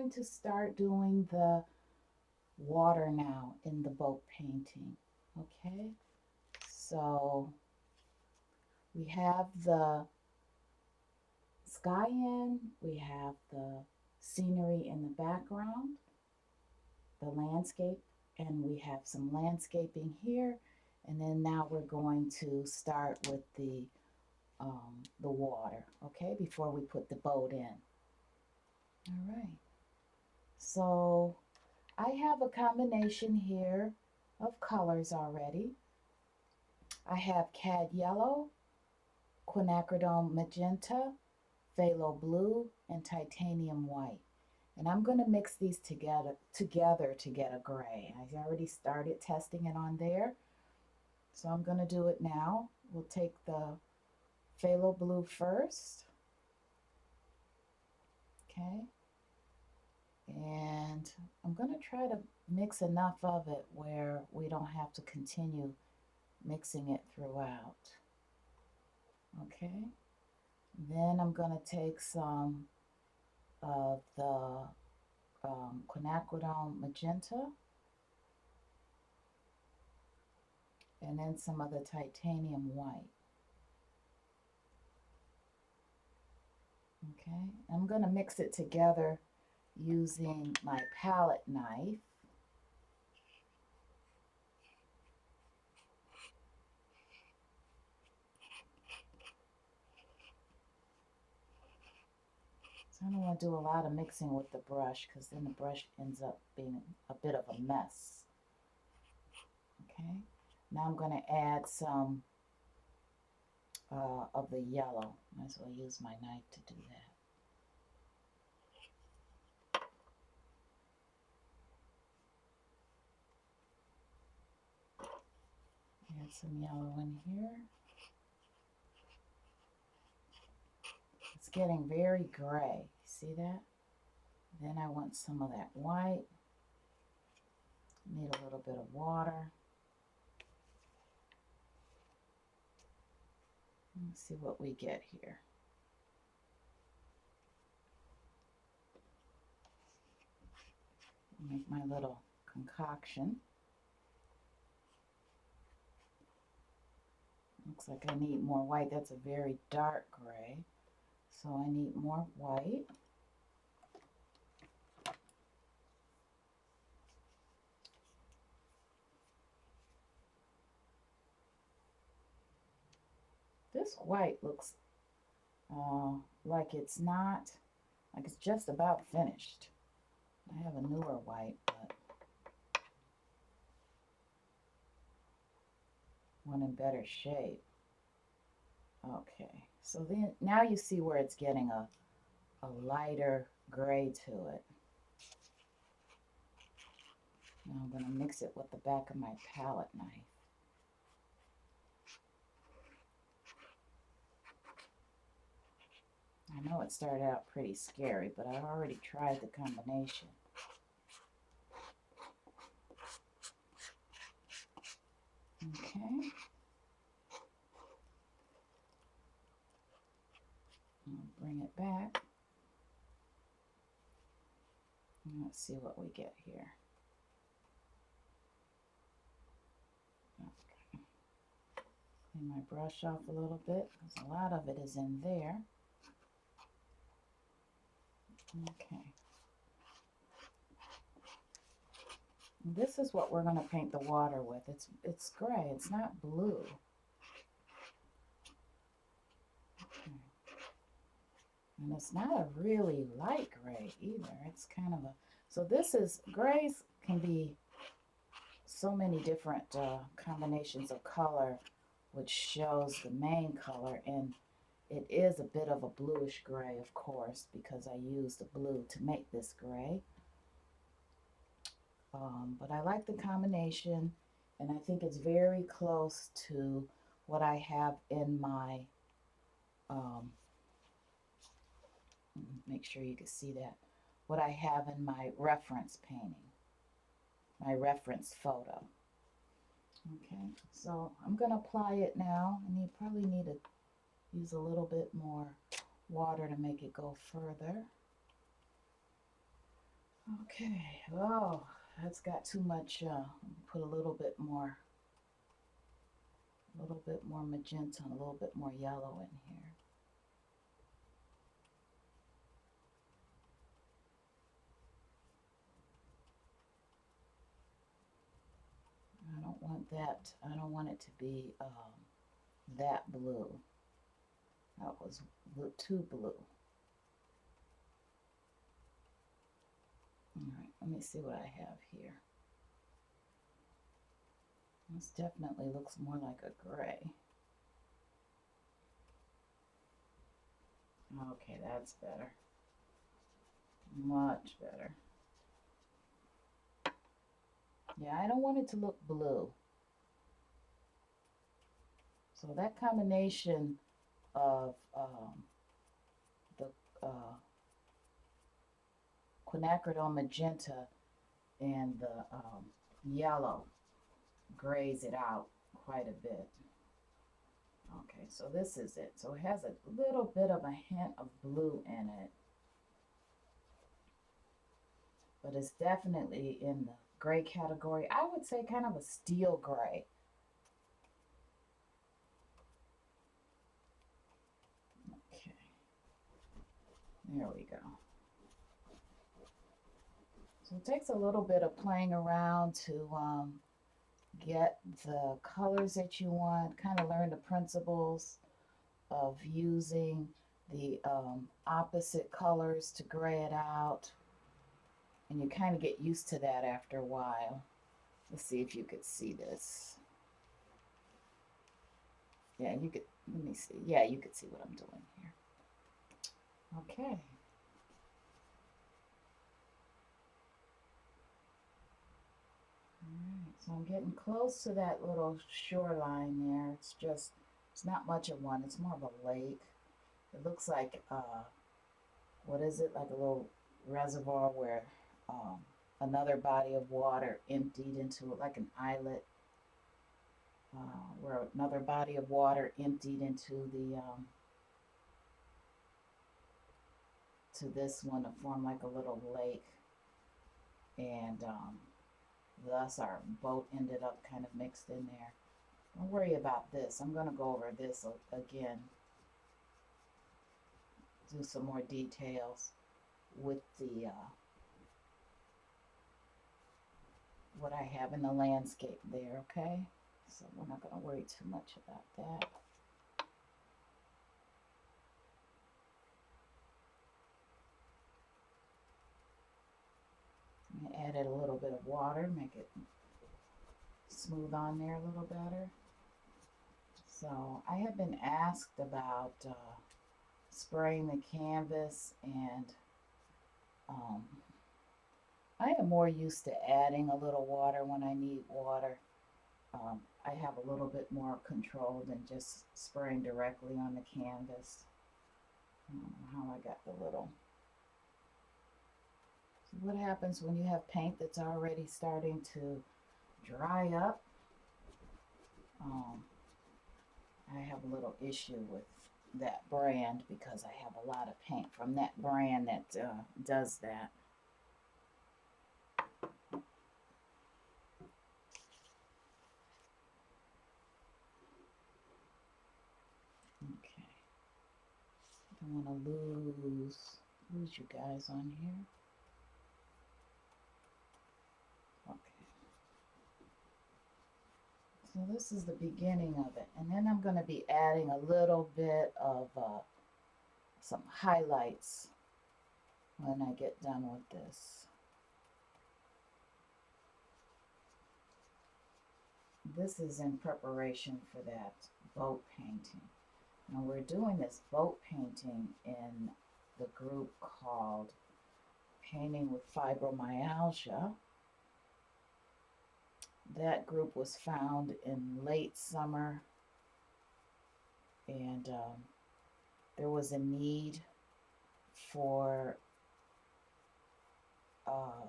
going to start doing the water now in the boat painting. Okay, so we have the sky in, we have the scenery in the background, the landscape, and we have some landscaping here. And then now we're going to start with the water, okay, before we put the boat in. All right. So I have a combination here of colors already. I have cad yellow, quinacridone magenta, phthalo blue, and titanium white. And I'm going to mix these together to get a gray. I already started testing it on there, so I'm going to do it now. We'll take the phthalo blue first, okay? And I'm going to try to mix enough of it where we don't have to continue mixing it throughout, okay? Then I'm going to take some of the quinacridone magenta, and then some of the titanium white. Okay, I'm going to mix it together using my palette knife. So I don't want to do a lot of mixing with the brush because then the brush ends up being a bit of a mess. Okay, now I'm going to add some of the yellow. Might as well use my knife to do that. Add some yellow in here. It's getting very gray. See that? Then I want some of that white. Need a little bit of water. Let's see what we get here. Make my little concoction. Looks like I need more white. That's a very dark gray, so I need more white. This white looks like it's not, like it's just about finished. I have a newer white, but one in better shape. Okay, so then now you see where it's getting a lighter gray to it. Now I'm going to mix it with the back of my palette knife. I know it started out pretty scary, but I've already tried the combination. Okay. I'll bring it back. And let's see what we get here. Okay. Clean my brush off a little bit because a lot of it is in there. Okay. And this is what we're going to paint the water with. It's gray. It's not blue. Okay. And it's not a really light gray either. It's kind of a, so this is, grays can be so many different combinations of color, which shows the main color, and it is a bit of a bluish gray, of course, because I used the blue to make this gray. But I like the combination, and I think it's very close to what I have in my, make sure you can see that, what I have in my reference painting, my reference photo. Okay, so I'm going to apply it now, and you probably need to use a little bit more water to make it go further. Okay, oh, that's got too much, put a little bit more magenta and a little bit more yellow in here. I don't want that, I don't want it to be that blue. That was too blue. All right, let me see what I have here. This definitely looks more like a gray. Okay, that's better. Much better. Yeah, I don't want it to look blue. So that combination of the quinacridone magenta and the yellow grays it out quite a bit. Okay, so this is it. So it has a little bit of a hint of blue in it, but it's definitely in the gray category. I would say kind of a steel gray. Okay, there we go. So it takes a little bit of playing around to get the colors that you want, kind of learn the principles of using the opposite colors to gray it out. And you kind of get used to that after a while. Let's see if you could see this. Yeah, you could, let me see. Yeah, you could see what I'm doing here. Okay. Alright, so I'm getting close to that little shoreline there. It's not much of one. It's more of a lake. It looks like, what is it? Like a little reservoir where another body of water emptied into it, like an islet, where another body of water emptied into the to this one to form like a little lake, and thus our boat ended up kind of mixed in there. Don't worry about this. I'm going to go over this again, do some more details with the what I have in the landscape there, okay? So we're not going to worry too much about that. I added a little bit of water, make it smooth on there a little better. So I have been asked about spraying the canvas, and um, I am more used to adding a little water when I need water. I have a little bit more control than just spraying directly on the canvas. I don't know how I got the little. So what happens when you have paint that's already starting to dry up? Um, I have a little issue with that brand because I have a lot of paint from that brand that does that. Okay, don't want to lose you guys on here. Okay, so this is the beginning of it, and then I'm going to be adding a little bit of some highlights when I get done with this. This is in preparation for that boat painting. Now we're doing this boat painting in the group called Painting with Fibromyalgia. That group was found in late summer, and there was a need for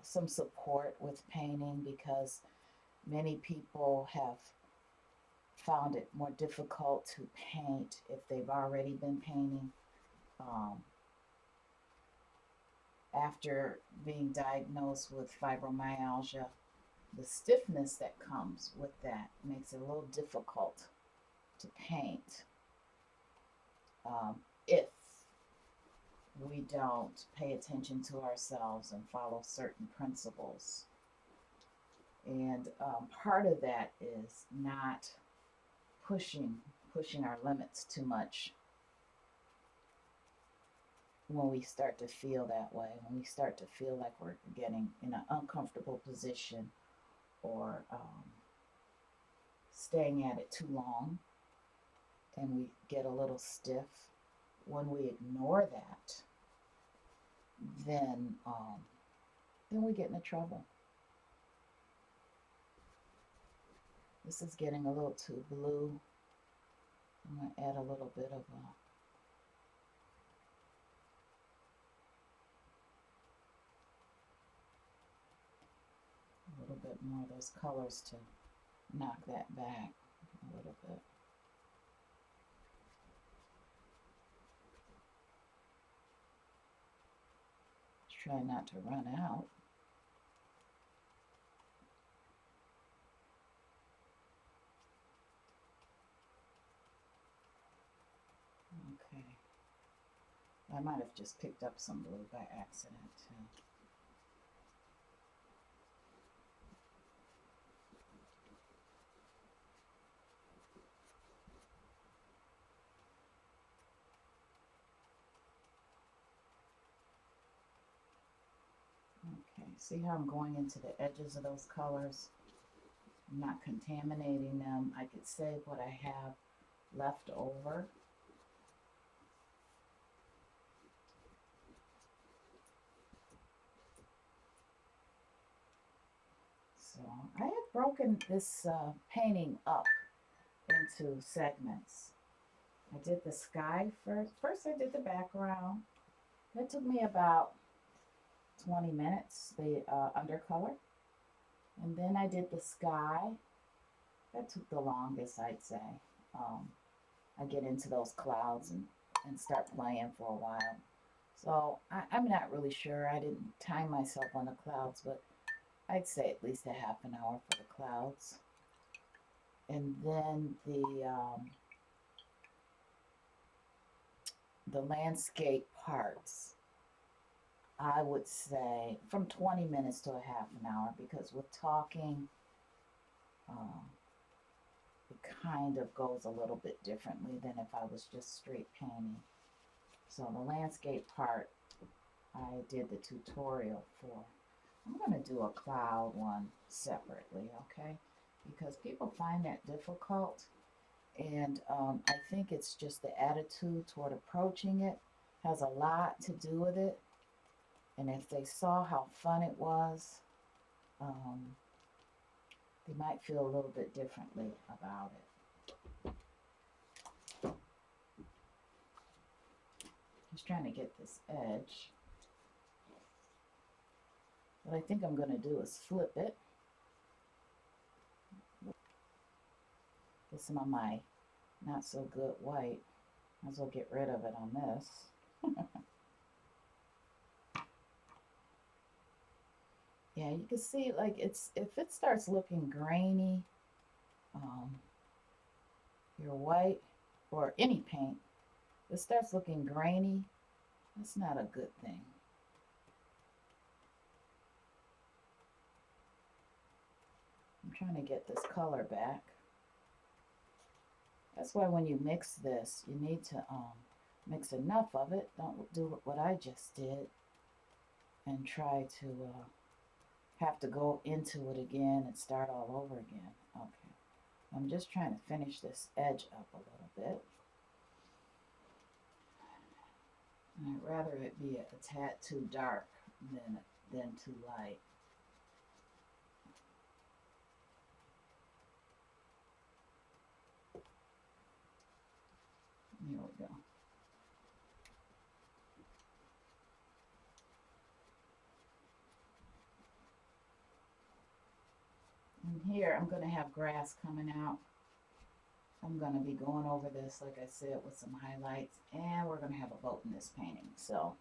some support with painting because many people have found it more difficult to paint if they've already been painting. Um, after being diagnosed with fibromyalgia, the stiffness that comes with that makes it a little difficult to paint if we don't pay attention to ourselves and follow certain principles. And part of that is not pushing our limits too much when we start to feel that way, when we start to feel like we're getting in an uncomfortable position or staying at it too long and we get a little stiff. When we ignore that, then we get into trouble. This is getting a little too blue. I'm going to add a little bit of a little bit more of those colors to knock that back a little bit. Try not to run out. Okay. I might have just picked up some blue by accident too. Okay, see how I'm going into the edges of those colors? I'm not contaminating them. I could save what I have left over. So I have broken this painting up into segments. I did the sky first. First I did the background. That took me about 20 minutes, the undercolor. And then I did the sky. That took the longest, I'd say. I get into those clouds and start playing for a while. So I'm not really sure. I didn't time myself on the clouds, but I'd say at least a half an hour for the clouds. And then the landscape parts, I would say from 20 minutes to a half an hour, because with talking, it kind of goes a little bit differently than if I was just straight painting. So the landscape part, I did the tutorial for. I'm going to do a cloud one separately, okay? Because people find that difficult. And I think it's just the attitude toward approaching it has a lot to do with it. And if they saw how fun it was, they might feel a little bit differently about it. Just trying to get this edge. What I think I'm going to do is flip it. Get some of my not so good white. Might as well get rid of it on this. Yeah, you can see like if it starts looking grainy, your white or any paint, it starts looking grainy, that's not a good thing. I'm trying to get this color back. That's why when you mix this, you need to mix enough of it. Don't do what I just did and try to have to go into it again and start all over again. Okay, I'm just trying to finish this edge up a little bit. And I'd rather it be a tad too dark than too light. There we go. And here I'm going to have grass coming out. I'm going to be going over this, like I said, with some highlights. And we're going to have a boat in this painting. So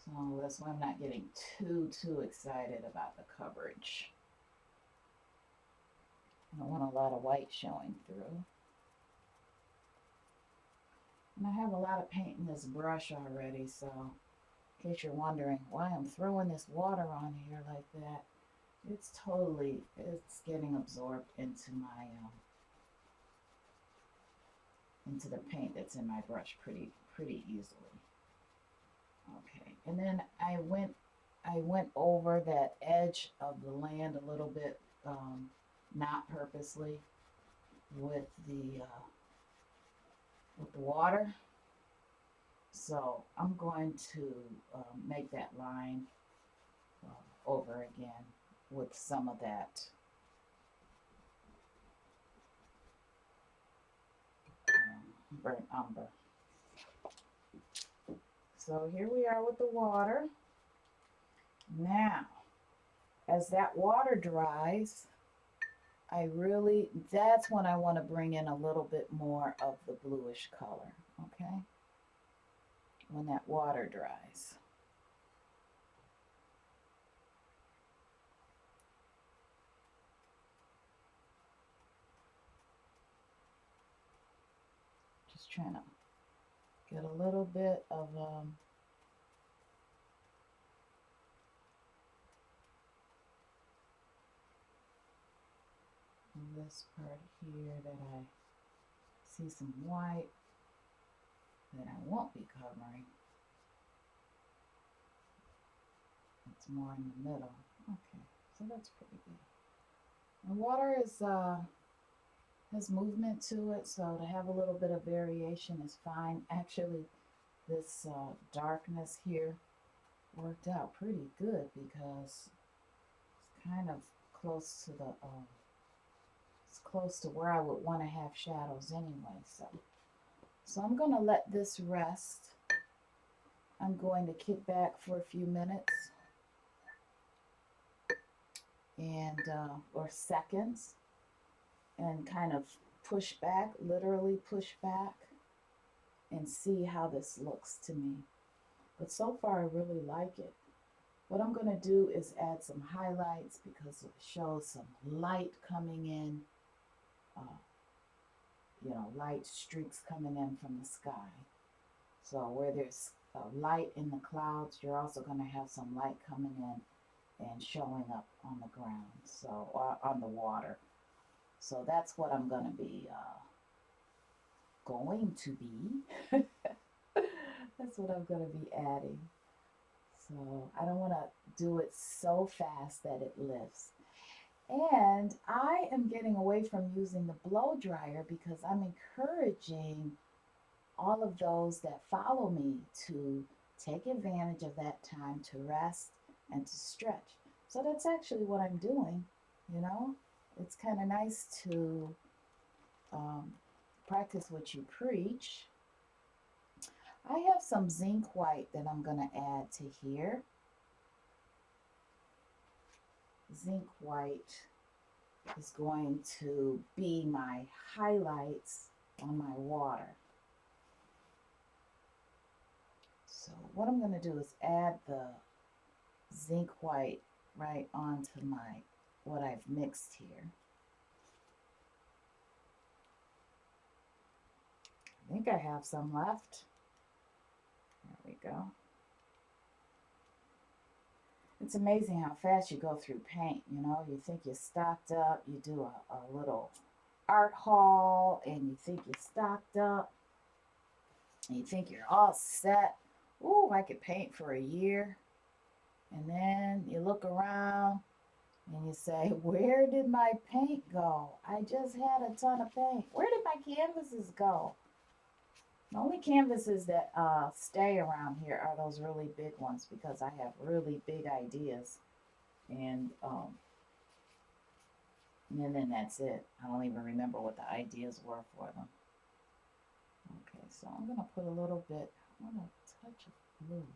So that's why I'm not getting too excited about the coverage. I don't want a lot of white showing through. And I have a lot of paint in this brush already, so in case you're wondering why I'm throwing this water on here like that, it's getting absorbed into my into the paint that's in my brush pretty easily. Okay, and then I went over that edge of the land a little bit, not purposely, with the water. So I'm going to make that line over again with some of that burnt umber. So here we are with the water. Now, as that water dries, that's when I want to bring in a little bit more of the bluish color, okay? When that water dries. Just trying to get a little bit of this part here that I see some white that I won't be covering. It's more in the middle. Okay, so that's pretty good. And water has movement to it, so to have a little bit of variation is fine. Actually, this darkness here worked out pretty good because it's kind of close to it's close to where I would want to have shadows anyway. So I'm going to let this rest. I'm going to kick back for a few minutes and or seconds and kind of push back, literally push back, and see how this looks to me. But so far I really like it. What I'm going to do is add some highlights because it shows some light coming in, light streaks coming in from the sky. So where there's light in the clouds, you're also going to have some light coming in and showing up on the ground, so on the water. So that's what I'm going to be that's what I'm going to be adding. So I don't want to do it so fast that it lifts. And I am getting away from using the blow dryer because I'm encouraging all of those that follow me to take advantage of that time to rest and to stretch. So that's actually what I'm doing, you know. It's kind of nice to practice what you preach. I have some zinc white that I'm going to add to here. Zinc white is going to be my highlights on my water. So what I'm going to do is add the zinc white right onto what I've mixed here. I think I have some left. There we go. It's amazing how fast you go through paint, you know. You think you're stocked up, you do a little art haul, and you think you're stocked up, and you think you're all set. Ooh, I could paint for a year. And then you look around and you say, where did my paint go? I just had a ton of paint. Where did my canvases go? The only canvases that stay around here are those really big ones because I have really big ideas. And then that's it. I don't even remember what the ideas were for them. Okay, so I'm going to put a little bit, I want a touch of blue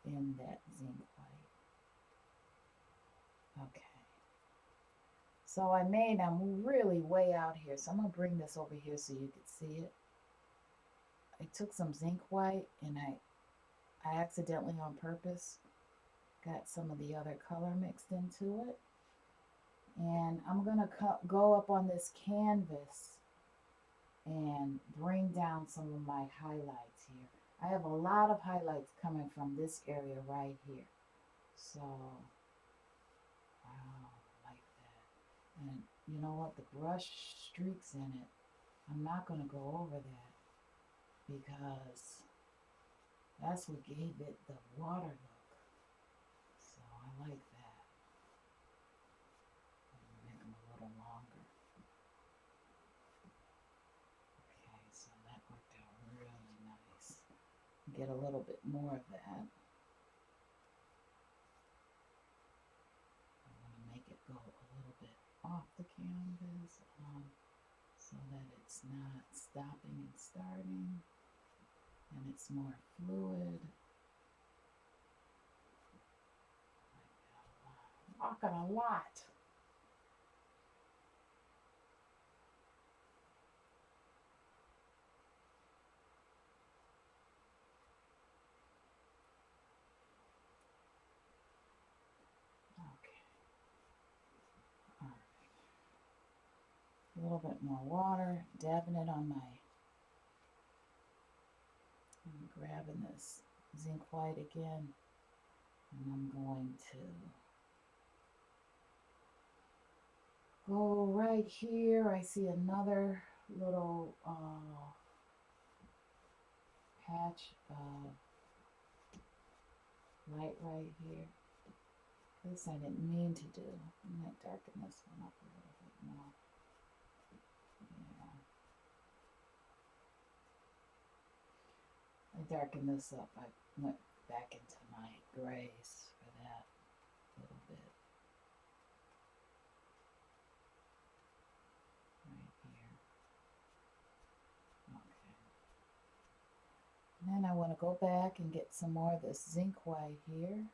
in that zinc white. Okay. So I'm really way out here. So I'm going to bring this over here so you can see it. I took some zinc white and I I accidentally on purpose got some of the other color mixed into it. And I'm going to go up on this canvas and bring down some of my highlights here. I have a lot of highlights coming from this area right here. So, wow, like that. And you know what? The brush streaks in it. I'm not going to go over that because that's what gave it the water look. So I like that. Make them a little longer. Okay, so that worked out really nice. Get a little bit more of that. I'm going to make it go a little bit off the canvas so that it's not stopping and starting and it's more fluid. Walking a lot. Okay. All right. A little bit more water, dabbing it on my, I'm grabbing this zinc white again, and I'm going to go right here. I see another little patch of light right here. This I didn't mean to do. I'm going to darken this one up a little bit more. Yeah. I darkened this up. I went back into my grays for that little bit. Right here. Okay. And then I want to go back and get some more of this zinc white here.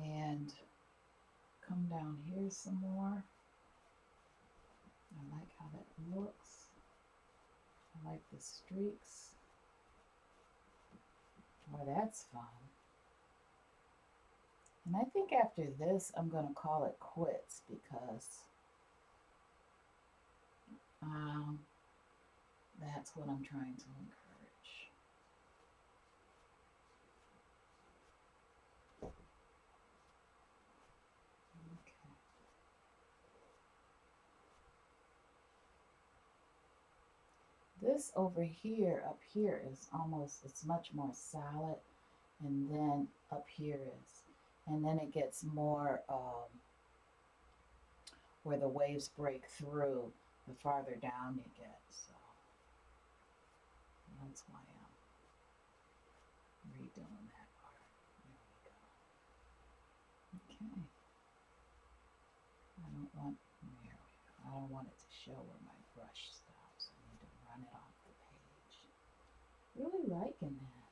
And come down here some more. I like how that looks. I like the streaks. Well, that's fun. And I think after this, I'm going to call it quits because that's what I'm trying to encourage. Okay. This over here, up here is almost, it's much more solid, and then up here is, and then it gets more where the waves break through the farther down you get. So that's why I'm redoing that part. There we go. Okay. I don't want it to show where my brush stops. I need to run it off the page. Really liking that.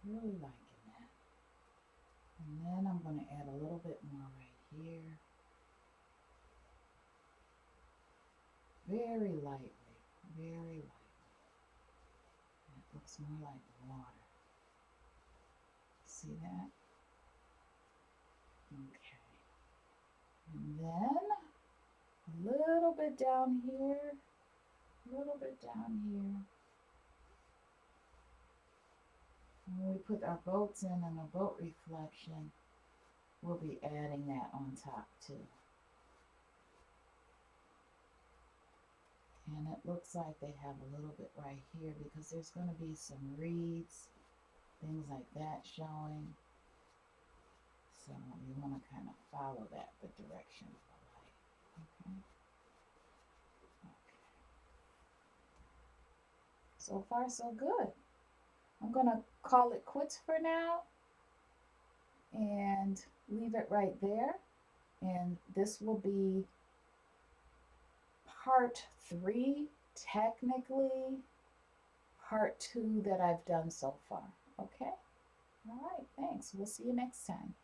Really liking that. And then I'm going to add a little bit more right here. Very lightly. Very lightly. And it looks more like water. See that? Okay. And then a little bit down here, a little bit down here. And when we put our boats in and the boat reflection, we'll be adding that on top too. And it looks like they have a little bit right here because there's going to be some reeds, things like that showing. So you want to kind of follow that, the direction of the light. Okay. Okay. So far, so good. I'm going to call it quits for now and leave it right there. And this will be part 3, technically part 2 that I've done so far. Okay? All right, thanks. We'll see you next time.